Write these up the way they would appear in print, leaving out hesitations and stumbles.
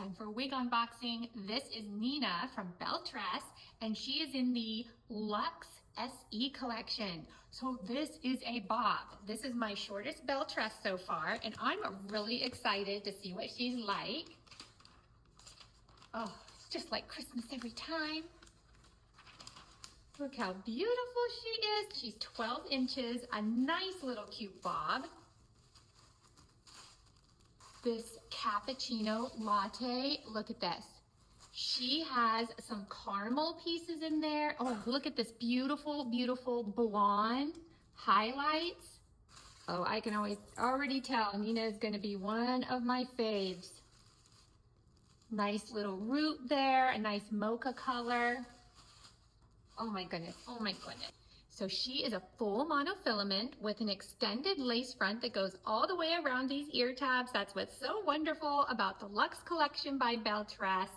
time for a wig unboxing. This is Nina from Belle Tress, and she is in the Luxe SE collection. So this is a bob. This is my shortest Belle Tress so far, and I'm really excited to see what she's like. Oh, it's just like Christmas every time. Look how beautiful she is. She's 12 inches, a nice little cute bob. This Cappuccino Latte, look at this. She has some caramel pieces in there. Oh, look at this beautiful, beautiful blonde highlights. Oh, I can already tell Nina is gonna be one of my faves. Nice little root there, a nice mocha color. Oh my goodness, oh my goodness. So she is a full monofilament with an extended lace front that goes all the way around these ear tabs. That's what's so wonderful about the Luxe collection by Belle Tress.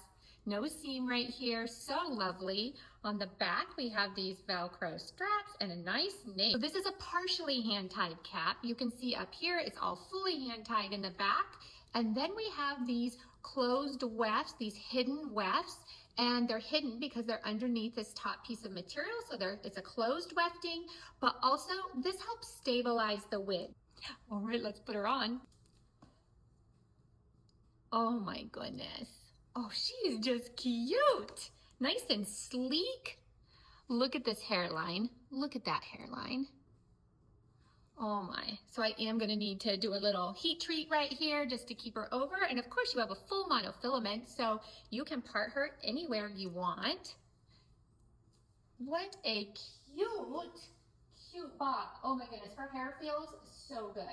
No seam right here, so lovely. On the back, we have these Velcro straps and a nice nape. So this is a partially hand-tied cap. You can see up here, it's all fully hand-tied in the back. And then we have these closed wefts, these hidden wefts. And they're hidden because they're underneath this top piece of material. So it's a closed wefting, but also this helps stabilize the wig. All right, let's put her on. Oh my goodness. Oh, she is just cute. Nice and sleek. Look at this hairline. Look at that hairline. Oh my, so I am gonna need to do a little heat treat right here just to keep her over. And of course you have a full monofilament, so you can part her anywhere you want. What a cute, cute bob. Oh my goodness, her hair feels so good.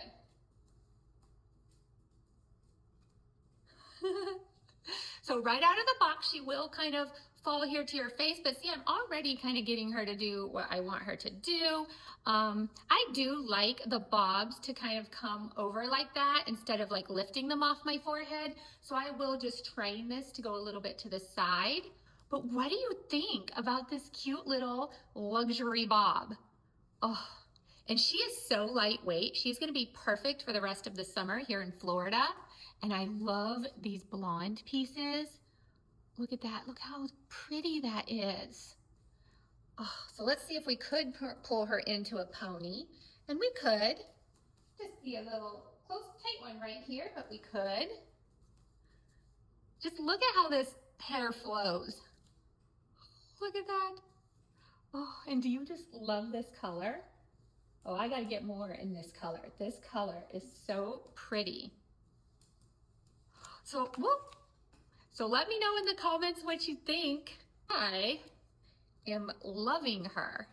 So right out of the box, she will kind of fall here to your face, but see, I'm already kind of getting her to do what I want her to do. I do like the bobs to kind of come over like that instead of like lifting them off my forehead. So I will just train this to go a little bit to the side. But what do you think about this cute little luxury bob? Oh, and she is so lightweight. She's gonna be perfect for the rest of the summer here in Florida. And I love these blonde pieces. Look at that, look how pretty that is. Oh, so let's see if we could pull her into a pony. And we could. Just be a little close, tight one right here, but we could. Just look at how this hair flows. Look at that. Oh, and do you just love this color? Oh, I gotta get more in this color. This color is so pretty. So, whoop. So let me know in the comments what you think. I am loving her.